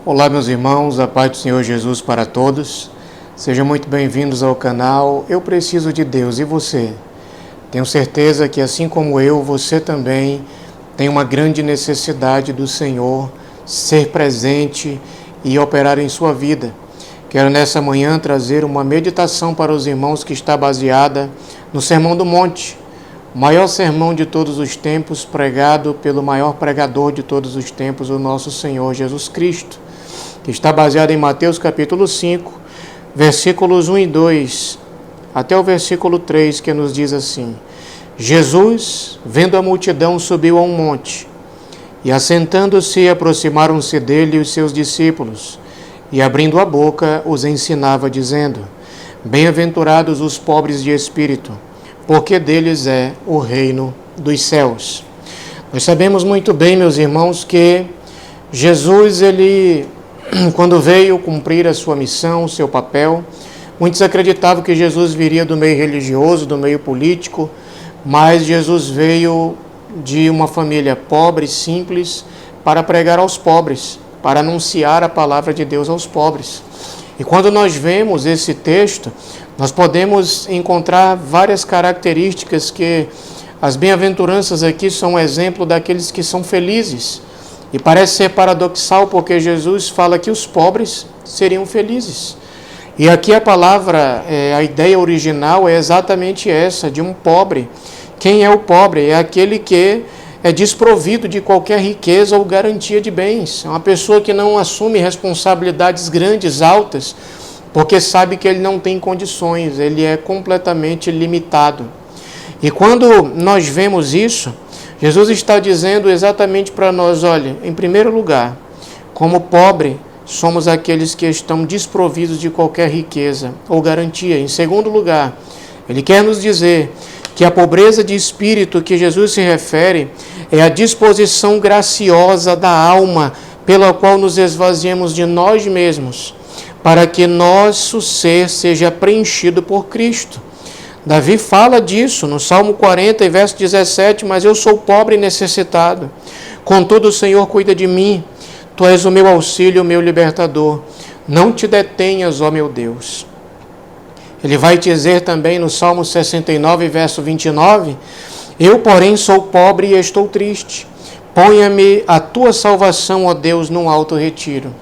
Olá, meus irmãos, a paz do Senhor Jesus para todos. Sejam muito bem-vindos ao canal Eu Preciso de Deus. E você? Tenho certeza que, assim como eu, você também tem uma grande necessidade do Senhor ser presente e operar em sua vida. Quero nessa manhã trazer uma meditação para os irmãos que está baseada no Sermão do Monte, o maior sermão de todos os tempos, pregado pelo maior pregador de todos os tempos, o nosso Senhor Jesus Cristo, que está baseado em Mateus capítulo 5, versículos 1 e 2, até o versículo 3, que nos diz assim: Jesus, vendo a multidão, subiu a um monte, e assentando-se, aproximaram-se dele os seus discípulos, e abrindo a boca, os ensinava, dizendo: Bem-aventurados os pobres de espírito, porque deles é o reino dos céus. Nós sabemos muito bem, meus irmãos, que Jesus, quando veio cumprir a sua missão, o seu papel, muitos acreditavam que Jesus viria do meio religioso, do meio político, mas Jesus veio de uma família pobre, simples, para pregar aos pobres, para anunciar a palavra de Deus aos pobres. E quando nós vemos esse texto, nós podemos encontrar várias características que as bem-aventuranças aqui são um exemplo daqueles que são felizes. E parece ser paradoxal porque Jesus fala que os pobres seriam felizes. E aqui a palavra, a ideia original é exatamente essa, de um pobre. Quem é o pobre? É aquele que é desprovido de qualquer riqueza ou garantia de bens. É uma pessoa que não assume responsabilidades grandes, altas, porque sabe que ele não tem condições, ele é completamente limitado. E quando nós vemos isso, Jesus está dizendo exatamente para nós: olha, em primeiro lugar, como pobre, somos aqueles que estão desprovidos de qualquer riqueza ou garantia. Em segundo lugar, ele quer nos dizer que a pobreza de espírito que Jesus se refere é a disposição graciosa da alma pela qual nos esvaziamos de nós mesmos, para que nosso ser seja preenchido por Cristo. Davi fala disso no Salmo 40, verso 17, mas eu sou pobre e necessitado. Contudo, o Senhor cuida de mim. Tu és o meu auxílio, o meu libertador. Não te detenhas, ó meu Deus. Ele vai dizer também no Salmo 69, verso 29, eu, porém, sou pobre e estou triste. Ponha-me a tua salvação, ó Deus, num alto retiro.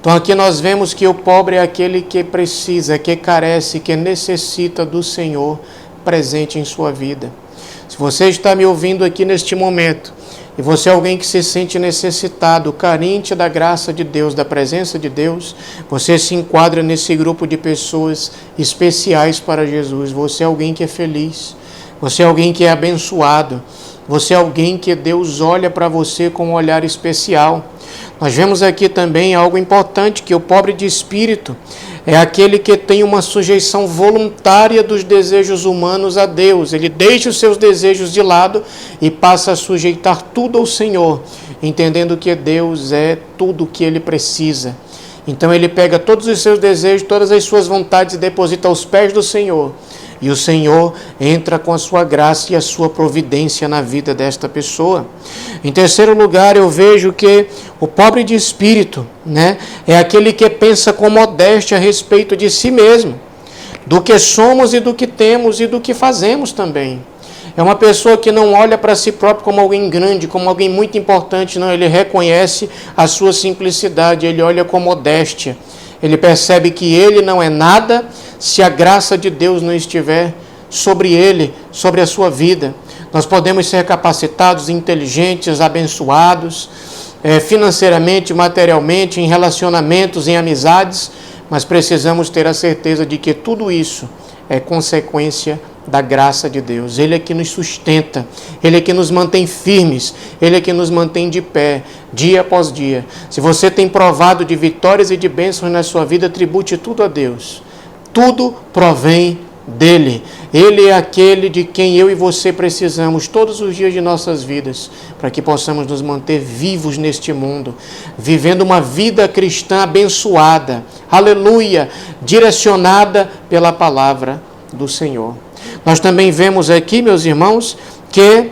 Então aqui nós vemos que o pobre é aquele que precisa, que carece, que necessita do Senhor presente em sua vida. Se você está me ouvindo aqui neste momento, e você é alguém que se sente necessitado, carente da graça de Deus, da presença de Deus, você se enquadra nesse grupo de pessoas especiais para Jesus. Você é alguém que é feliz, você é alguém que é abençoado, você é alguém que Deus olha para você com um olhar especial. Nós vemos aqui também algo importante, que o pobre de espírito é aquele que tem uma sujeição voluntária dos desejos humanos a Deus. Ele deixa os seus desejos de lado e passa a sujeitar tudo ao Senhor, entendendo que Deus é tudo o que ele precisa. Então ele pega todos os seus desejos, todas as suas vontades e deposita aos pés do Senhor. E o Senhor entra com a sua graça e a sua providência na vida desta pessoa. Em terceiro lugar, eu vejo que o pobre de espírito, é aquele que pensa com modéstia a respeito de si mesmo, do que somos e do que temos e do que fazemos também. É uma pessoa que não olha para si próprio como alguém grande, como alguém muito importante, não. Ele reconhece a sua simplicidade, ele olha com modéstia. Ele percebe que ele não é nada se a graça de Deus não estiver sobre ele, sobre a sua vida. Nós podemos ser capacitados, inteligentes, abençoados, financeiramente, materialmente, em relacionamentos, em amizades, mas precisamos ter a certeza de que tudo isso é consequência da graça de Deus. Ele é que nos sustenta, Ele é que nos mantém firmes, Ele é que nos mantém de pé, dia após dia. Se você tem provado de vitórias e de bênçãos na sua vida, tribute tudo a Deus. Tudo provém dEle. Ele é aquele de quem eu e você precisamos todos os dias de nossas vidas, para que possamos nos manter vivos neste mundo, vivendo uma vida cristã abençoada, aleluia, direcionada pela palavra do Senhor. Nós também vemos aqui, meus irmãos, que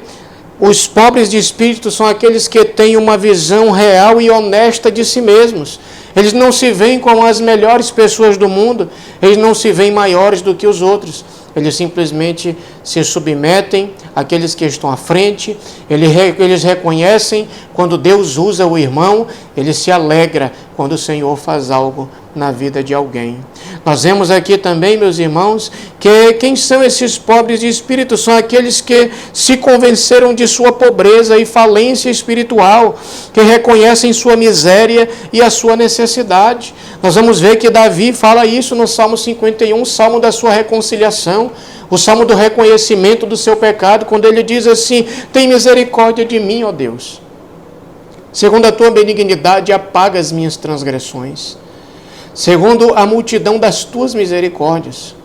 Os pobres de espírito são aqueles que têm uma visão real e honesta de si mesmos. Eles não se veem como as melhores pessoas do mundo, eles não se veem maiores do que os outros. Eles simplesmente se submetem àqueles que estão à frente, eles reconhecem quando Deus usa o irmão, ele se alegra quando o Senhor faz algo na vida de alguém. Nós vemos aqui também, meus irmãos, que quem são esses pobres de espírito? São aqueles que se convenceram de sua pobreza e falência espiritual, que reconhecem sua miséria e a sua necessidade. Nós vamos ver que Davi fala isso no Salmo 51, o Salmo da sua reconciliação, o Salmo do reconhecimento do seu pecado, quando ele diz assim: tem misericórdia de mim, ó Deus. Segundo a tua benignidade, apaga as minhas transgressões. Segundo a multidão das tuas misericórdias,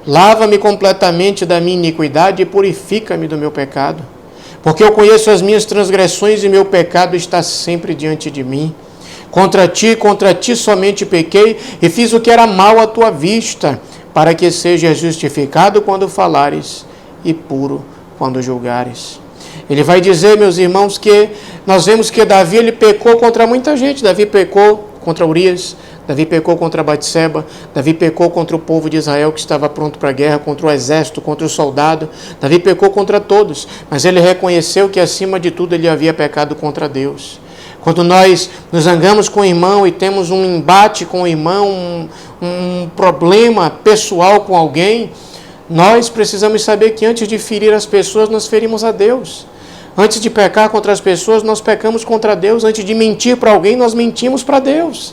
lava-me completamente da minha iniquidade e purifica-me do meu pecado. Porque eu conheço as minhas transgressões e meu pecado está sempre diante de mim. Contra ti somente pequei e fiz o que era mal à tua vista, para que sejas justificado quando falares e puro quando julgares. Ele vai dizer, meus irmãos, que nós vemos que Davi ele pecou contra muita gente. Davi pecou contra Urias, Davi pecou contra Batseba, Davi pecou contra o povo de Israel que estava pronto para a guerra, contra o exército, contra o soldado. Davi pecou contra todos, mas ele reconheceu que acima de tudo ele havia pecado contra Deus. Quando nós nos zangamos com o irmão e temos um embate com o irmão, um problema pessoal com alguém, nós precisamos saber que antes de ferir as pessoas, nós ferimos a Deus. Antes de pecar contra as pessoas, nós pecamos contra Deus. Antes de mentir para alguém, nós mentimos para Deus.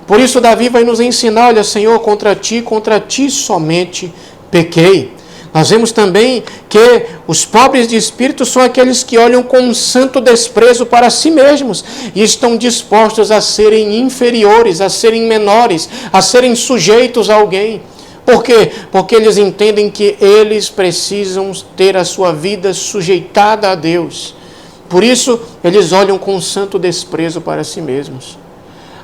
Por isso Davi vai nos ensinar: olha, Senhor, contra ti somente pequei. Nós vemos também que os pobres de espírito são aqueles que olham com um santo desprezo para si mesmos e estão dispostos a serem inferiores, a serem menores, a serem sujeitos a alguém. Por quê? Porque eles entendem que eles precisam ter a sua vida sujeitada a Deus. Por isso, eles olham com um santo desprezo para si mesmos.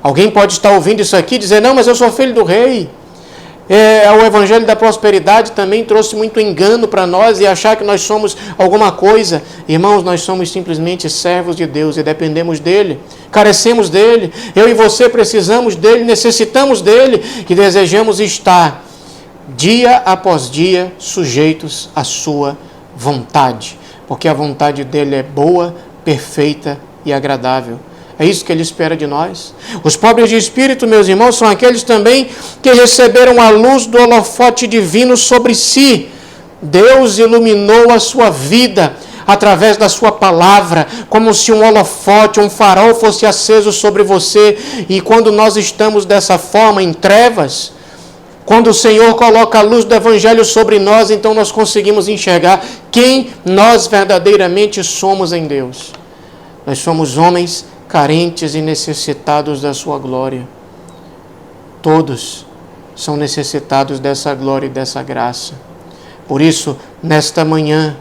Alguém pode estar ouvindo isso aqui e dizer: não, mas eu sou filho do rei. O evangelho da prosperidade também trouxe muito engano para nós e achar que nós somos alguma coisa. Irmãos, nós somos simplesmente servos de Deus e dependemos dele, carecemos dele. Eu e você precisamos dele, necessitamos dele e desejamos estar dia após dia sujeitos à sua vontade, porque a vontade dele é boa, perfeita e agradável. É isso que ele espera de nós. Os pobres de espírito, meus irmãos, são aqueles também que receberam a luz do holofote divino sobre si. Deus iluminou a sua vida através da sua palavra, como se um holofote, um farol fosse aceso sobre você. E quando nós estamos dessa forma, em trevas, quando o Senhor coloca a luz do Evangelho sobre nós, então nós conseguimos enxergar quem nós verdadeiramente somos em Deus. Nós somos homens carentes e necessitados da sua glória. Todos são necessitados dessa glória e dessa graça. Por isso, nesta manhã,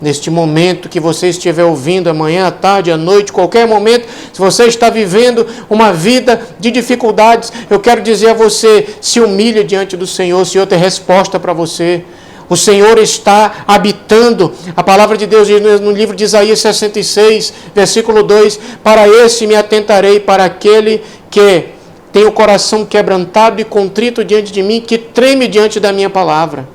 neste momento que você estiver ouvindo, amanhã, à tarde, à noite, qualquer momento, se você está vivendo uma vida de dificuldades, eu quero dizer a você: se humilhe diante do Senhor, o Senhor tem resposta para você. O Senhor está habitando. A palavra de Deus diz no livro de Isaías 66, versículo 2: para esse me atentarei, para aquele que tem o coração quebrantado e contrito diante de mim, que treme diante da minha palavra.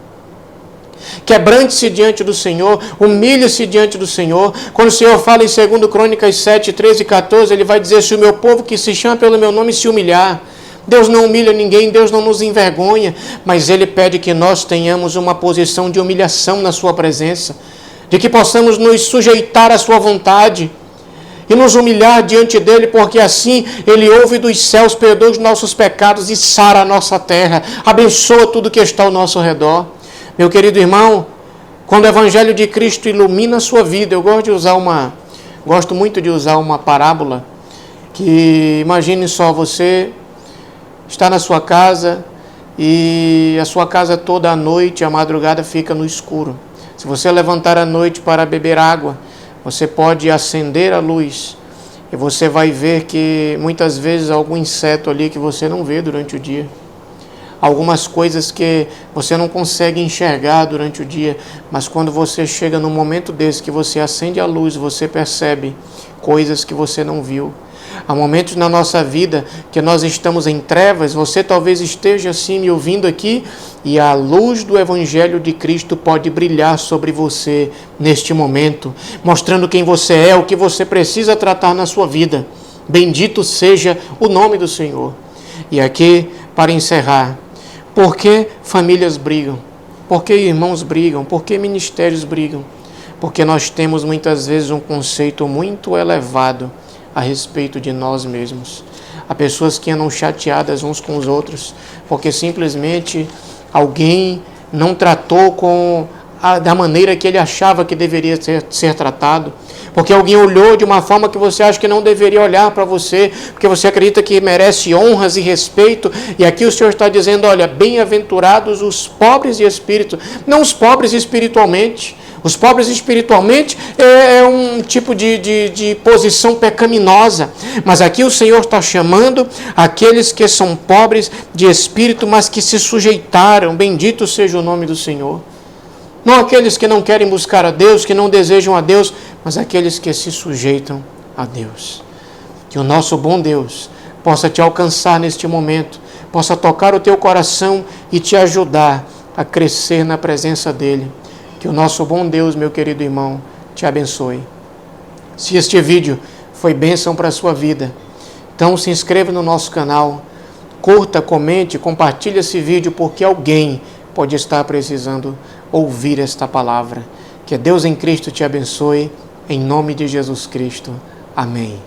Quebrante-se diante do Senhor, humilhe-se diante do Senhor. Quando o Senhor fala em 2 Crônicas 7, 13 e 14, ele vai dizer: se o meu povo que se chama pelo meu nome se humilhar. Deus não humilha ninguém, Deus não nos envergonha, mas Ele pede que nós tenhamos uma posição de humilhação na Sua presença, de que possamos nos sujeitar à Sua vontade e nos humilhar diante dEle, porque assim Ele ouve dos céus, perdoa os nossos pecados e sara a nossa terra, abençoa tudo que está ao nosso redor. Meu querido irmão, quando o Evangelho de Cristo ilumina a sua vida, eu gosto muito de usar uma parábola, que imagine só, você está na sua casa e a sua casa toda à noite, à madrugada, fica no escuro. Se você levantar à noite para beber água, você pode acender a luz e você vai ver que muitas vezes há algum inseto ali que você não vê durante o dia. algumas coisas que você não consegue enxergar durante o dia, mas quando você chega num momento desse que você acende a luz, você percebe coisas que você não viu. Há momentos na nossa vida que nós estamos em trevas, você talvez esteja assim me ouvindo aqui, e a luz do Evangelho de Cristo pode brilhar sobre você neste momento, mostrando quem você é, o que você precisa tratar na sua vida. Bendito seja o nome do Senhor. E aqui, para encerrar, por que famílias brigam? Por que irmãos brigam? Por que ministérios brigam? Porque nós temos muitas vezes um conceito muito elevado a respeito de nós mesmos. Há pessoas que andam chateadas uns com os outros, porque simplesmente alguém não tratou da maneira que ele achava que deveria ser tratado, porque alguém olhou de uma forma que você acha que não deveria olhar para você, porque você acredita que merece honras e respeito, e aqui o Senhor está dizendo, olha, bem-aventurados os pobres de espírito, não os pobres espiritualmente. Os pobres espiritualmente é um tipo de posição pecaminosa, mas aqui o Senhor está chamando aqueles que são pobres de espírito, mas que se sujeitaram, bendito seja o nome do Senhor. Não aqueles que não querem buscar a Deus, que não desejam a Deus, mas aqueles que se sujeitam a Deus. Que o nosso bom Deus possa te alcançar neste momento, possa tocar o teu coração e te ajudar a crescer na presença dEle. Que o nosso bom Deus, meu querido irmão, te abençoe. Se este vídeo foi bênção para a sua vida, então se inscreva no nosso canal, curta, comente, compartilhe esse vídeo, porque alguém pode estar precisando ouvir esta palavra. Que Deus em Cristo te abençoe, em nome de Jesus Cristo. Amém.